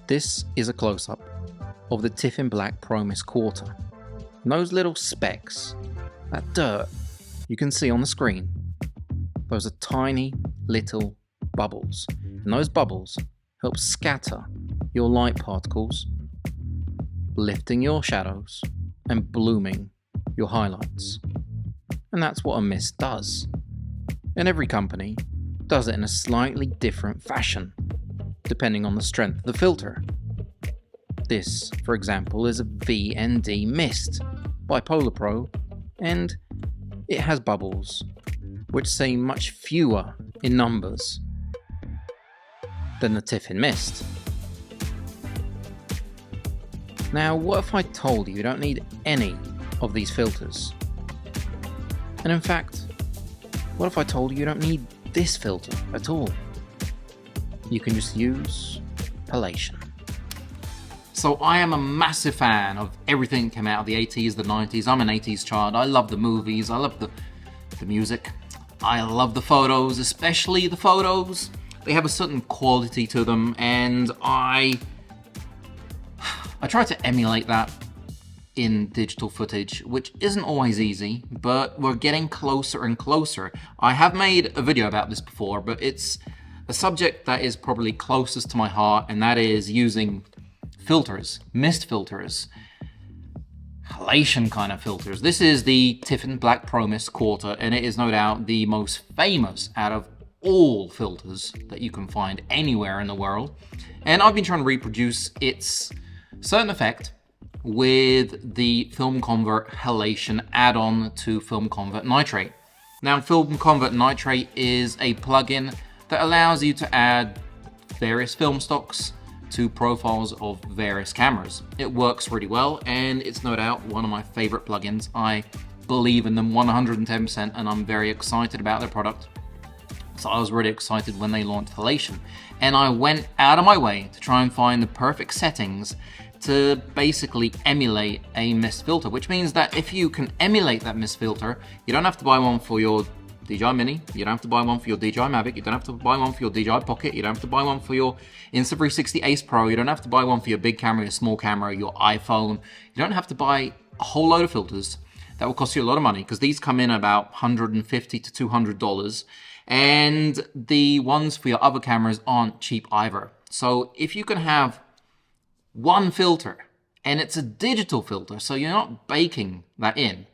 This is a close-up of the Tiffen Black Pro Mist quarter. And those little specks, that dirt you can see on the screen, those are tiny little bubbles. And those bubbles help scatter your light particles, lifting your shadows and blooming your highlights. And that's what a mist does. And every company does it in a slightly different fashion, depending on the strength of the filter. This, for example, is a VND mist by Polar Pro, and it has bubbles, which seem much fewer in numbers than the Tiffen mist. Now, what if I told you don't need any of these filters? And in fact, what if I told you don't need this filter at all? You can just use halation. So I am a massive fan of everything that came out of the 80s, the 90s. I'm an 80s child. I love the movies. I love the music. I love the photos, especially the photos. They have a certain quality to them, and I try to emulate that in digital footage, which isn't always easy, but we're getting closer and closer. I have made a video about this before, but it's a subject that is probably closest to my heart, and that is using filters, mist filters, halation kind of filters. This is the Tiffen Black Pro Mist quarter, and it is no doubt the most famous out of all filters that you can find anywhere in the world. And I've been trying to reproduce its certain effect with the FilmConvert halation add-on to FilmConvert Nitrate. Now, FilmConvert Nitrate is a plugin that allows you to add various film stocks to profiles of various cameras. It works really well, and it's no doubt one of my favorite plugins. I believe in them 110%, and I'm very excited about their product. So I was really excited when they launched halation, and I went out of my way to try and find the perfect settings to basically emulate a mist filter, which means that if you can emulate that mist filter, you don't have to buy one for your DJI Mini, you don't have to buy one for your DJI Mavic, you don't have to buy one for your DJI Pocket, you don't have to buy one for your Insta360 Ace Pro, you don't have to buy one for your big camera, your small camera, your iPhone. You don't have to buy a whole load of filters that will cost you a lot of money, because these come in about $150 to $200, and the ones for your other cameras aren't cheap either. So if you can have one filter, and it's a digital filter, so you're not baking that in,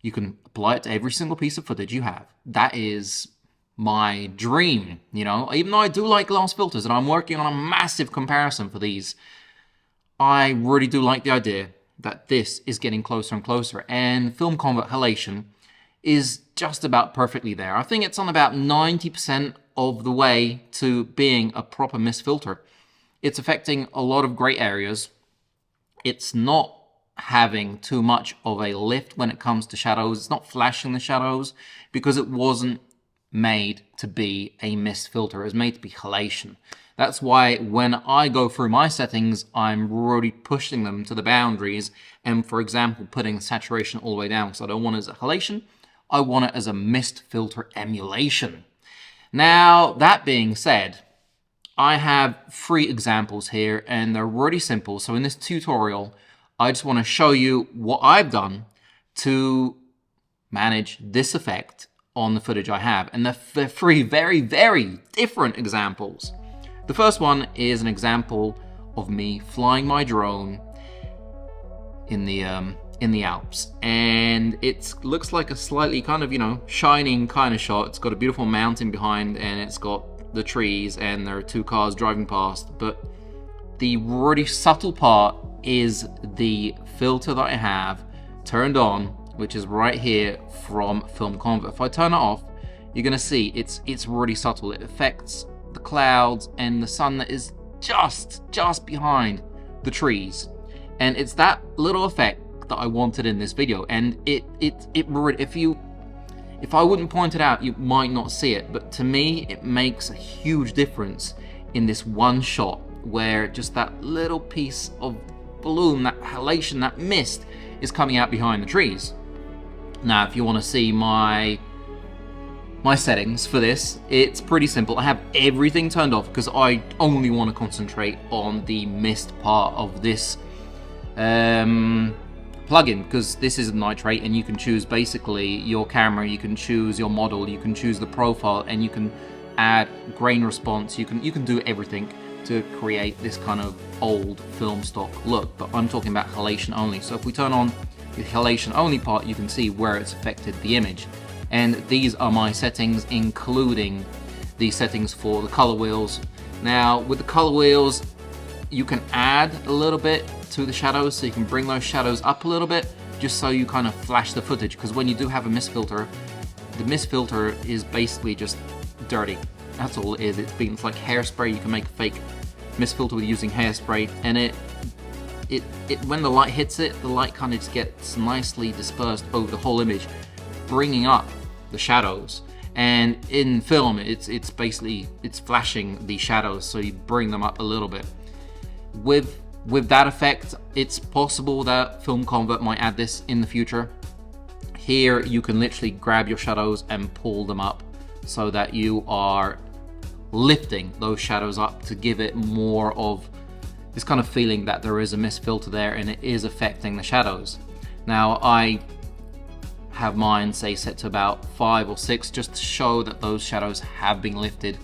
you can apply it to every single piece of footage you have. That is my dream, you know? Even though I do like glass filters, and I'm working on a massive comparison for these, I really do like the idea that this is getting closer and closer, and FilmConvert halation is just about perfectly there. I think it's on about 90% of the way to being a proper mist filter. It's affecting a lot of gray areas. It's not having too much of a lift when it comes to shadows. It's not flashing the shadows because it wasn't made to be a mist filter. It was made to be halation. That's why when I go through my settings, I'm really pushing them to the boundaries, and for example, putting saturation all the way down, because I don't want it as a halation, I want it as a mist filter emulation. Now, that being said, I have 3 examples here, and they're really simple. So in this tutorial, I just want to show you what I've done to manage this effect on the footage I have. And they're 3 very, very different examples. The first one is an example of me flying my drone in the Alps. And it looks like a slightly kind of, you know, shining kind of shot. It's got a beautiful mountain behind, and it's got the trees, and there are 2 cars driving past. But the really subtle part is the filter that I have turned on, which is right here from FilmConvert. If I turn it off, you're gonna see it's really subtle. It affects the clouds and the sun that is just behind the trees, and it's that little effect that I wanted in this video. And it if I wouldn't point it out, you might not see it, but to me it makes a huge difference in this one shot, where just that little piece of bloom, that halation, that mist is coming out behind the trees. Now, if you want to see my my settings for this, it's pretty simple. I have everything turned off because I only want to concentrate on the mist part of this plugin, because this is a nitrate, and you can choose basically your camera, you can choose your model, you can choose the profile, and you can add grain response. You can do everything to create this kind of old film stock look, but I'm talking about halation only. So if we turn on the halation only part, you can see where it's affected the image. And these are my settings, including the settings for the color wheels. Now with the color wheels, you can add a little bit to the shadows, so you can bring those shadows up a little bit, just so you kind of flash the footage, because when you do have a mist filter, the mist filter is basically just dirty. That's all it is. It's like hairspray. You can make a fake mist filter with using hairspray, and it when the light hits it, the light kind of just gets nicely dispersed over the whole image, bringing up the shadows. And in film, it's basically flashing the shadows, so you bring them up a little bit. With that effect, it's possible that FilmConvert might add this in the future. Here you can literally grab your shadows and pull them up so that you are lifting those shadows up to give it more of this kind of feeling that there is a mist filter there and it is affecting the shadows. Now I have mine set to about 5 or 6 just to show that those shadows have been lifted,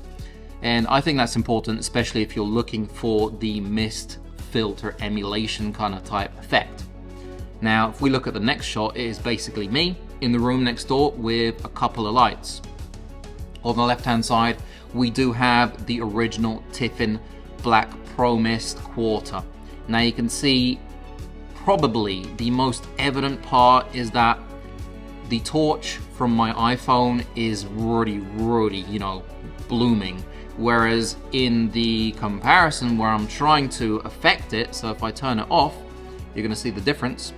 and I think that's important, especially if you're looking for the mist filter emulation kind of type effect. Now if we look at the next shot, it is basically me in the room next door with a couple of lights. On the left hand side we do have the original Tiffen Black Pro Mist quarter. Now you can see probably the most evident part is that the torch from my iPhone is really, you know, blooming. Whereas in the comparison where I'm trying to affect it, so if I turn it off, you're gonna see the difference.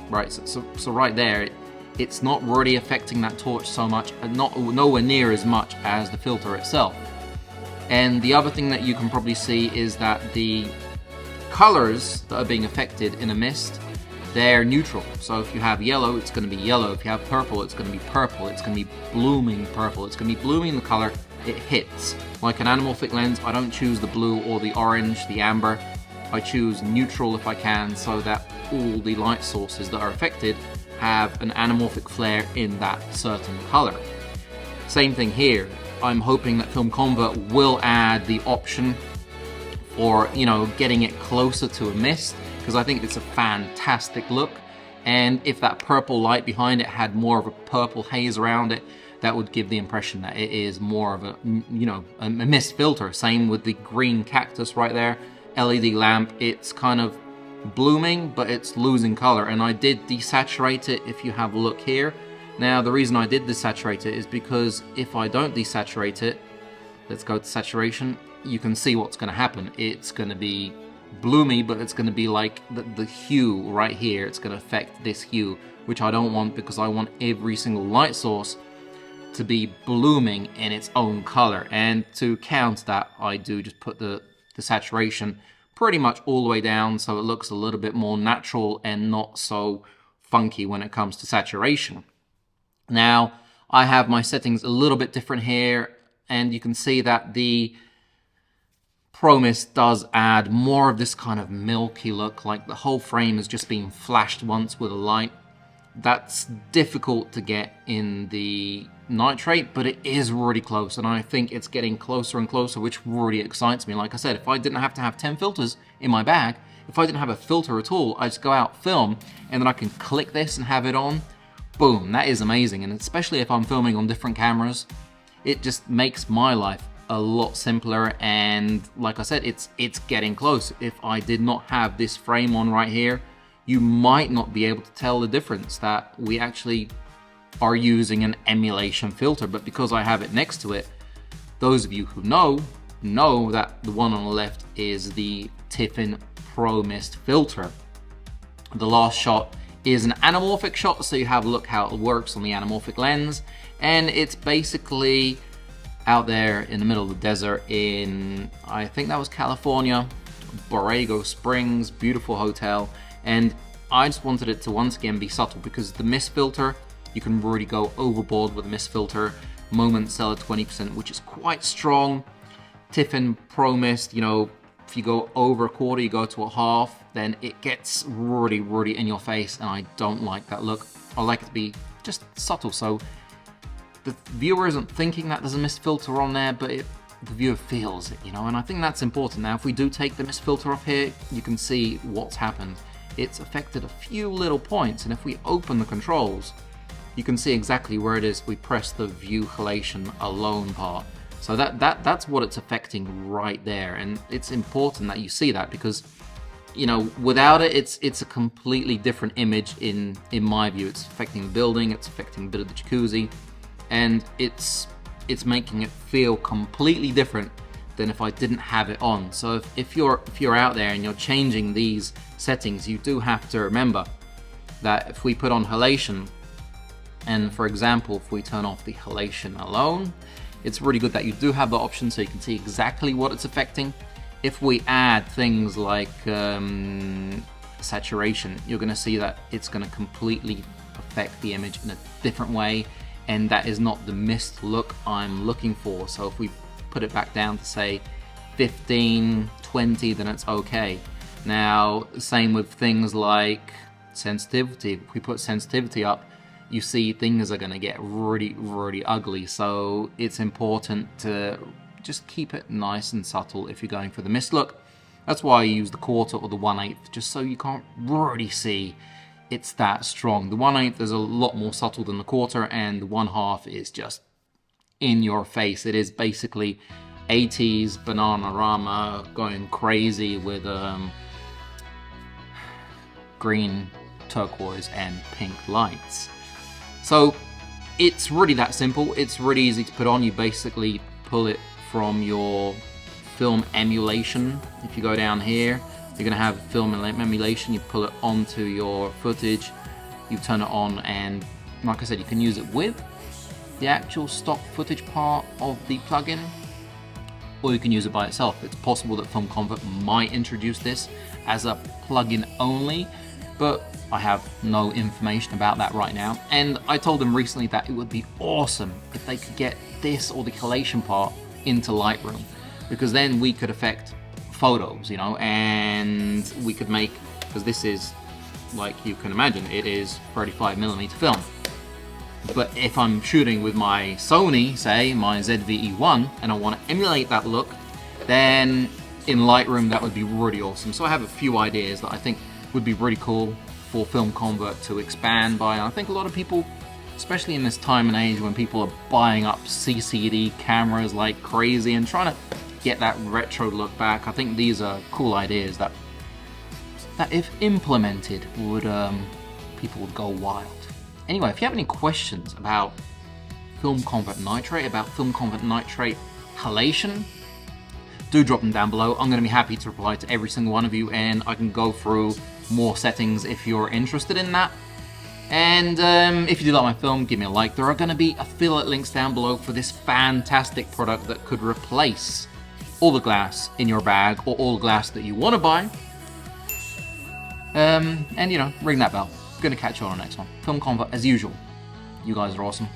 Right, so right there, it's not really affecting that torch so much, and nowhere near as much as the filter itself. And the other thing that you can probably see is that the colors that are being affected in a mist, they're neutral. So if you have yellow, it's going to be yellow. If you have purple, it's going to be purple. It's going to be blooming purple. It's going to be blooming the color it hits. Like an anamorphic lens, I don't choose the blue or the orange, the amber. I choose neutral if I can, so that all the light sources that are affected have an anamorphic flare in that certain color. Same thing here. I'm hoping that FilmConvert will add the option for, you know, getting it closer to a mist, because I think it's a fantastic look. And if that purple light behind it had more of a purple haze around it, that would give the impression that it is more of a, you know, a mist filter. Same with the green cactus right there, LED lamp. It's kind of blooming, but it's losing color. And I did desaturate it if you have a look here. Now the reason I did desaturate it is because if I don't desaturate it, let's go to saturation, you can see what's going to happen. It's going to be bloomy, but it's going to be like the hue right here. It's going to affect this hue, which I don't want, because I want every single light source to be blooming in its own color. And to count that, I do just put the saturation pretty much all the way down, so it looks a little bit more natural and not so funky when it comes to saturation. Now I have my settings a little bit different here, and you can see that the Pro Mist does add more of this kind of milky look, like the whole frame has just been flashed once with a light. That's difficult to get in the Nitrate, but it is really close, and I think it's getting closer and closer, which really excites me. Like I said, if I didn't have to have 10 filters in my bag, if I didn't have a filter at all, I just go out, film, and then I can click this and have it on. Boom, that is amazing. And especially if I'm filming on different cameras, it just makes my life a lot simpler. And like I said, it's getting close. If I did not have this frame on right here, you might not be able to tell the difference that we actually are using an emulation filter. But because I have it next to it, those of you who know that the one on the left is the Tiffen Pro Mist filter. The last shot is an anamorphic shot, so you have a look how it works on the anamorphic lens, and it's basically out there in the middle of the desert in, I think that was California, Borrego Springs, beautiful hotel. And I just wanted it to once again be subtle, because the mist filter, you can really go overboard with the mist filter. Moment Seller 20%, which is quite strong. Tiffen Pro Mist, you know, if you go over a quarter, you go to a half, then it gets really, really in your face, and I don't like that look. I like it to be just subtle, so the viewer isn't thinking that there's a mist filter on there, but the viewer feels it, you know, and I think that's important. Now, if we do take the mist filter off here, you can see what's happened. It's affected a few little points, and if we open the controls, you can see exactly where it is. We press the view halation alone part. So that's what it's affecting right there, and it's important that you see that, because, you know, without it, it's a completely different image in my view. It's affecting the building, it's affecting a bit of the jacuzzi, and it's making it feel completely different than if I didn't have it on. So if you're out there and you're changing these settings, you do have to remember that if we put on halation, and for example, if we turn off the halation alone, it's really good that you do have the option so you can see exactly what it's affecting. If we add things like saturation, you're going to see that it's going to completely affect the image in a different way, and that is not the mist look I'm looking for. So if we put it back down to say 15, 20, then it's okay. Now, same with things like sensitivity. If we put sensitivity up, you see things are going to get really, really ugly. So it's important to just keep it nice and subtle if you're going for the mist look. That's why I use the quarter or the 1/8, just so you can't really see it's that strong. The 1/8 is a lot more subtle than the quarter, and the 1/2 is just in your face. It is basically 80s Bananarama going crazy with green, turquoise, and pink lights. So it's really that simple. It's really easy to put on. You basically pull it from your film emulation. If you go down here, you're going to have film emulation. You pull it onto your footage, you turn it on, and like I said, you can use it with the actual stock footage part of the plugin, or you can use it by itself. It's possible that FilmConvert might introduce this as a plugin only, but I have no information about that right now. And I told them recently that it would be awesome if they could get this or the halation part into Lightroom, because then we could affect photos, you know, and we could make, because this is, like you can imagine, it is 35mm film. But if I'm shooting with my Sony, say my ZV-E1, and I want to emulate that look, then in Lightroom that would be really awesome. So I have a few ideas that I think would be really cool for FilmConvert to expand by. And I think a lot of people, especially in this time and age when people are buying up CCD cameras like crazy and trying to get that retro look back, I think these are cool ideas that if implemented would people would go wild. Anyway, if you have any questions about FilmConvert Nitrate, about FilmConvert Nitrate halation, do drop them down below. I'm going to be happy to reply to every single one of you, and I can go through more settings if you're interested in that. And if you do like my film, give me a like. There are going to be affiliate links down below for this fantastic product that could replace all the glass in your bag, or all the glass that you want to buy. And you know, ring that bell. Going to catch you on the next one. FilmConvert, as usual. You guys are awesome.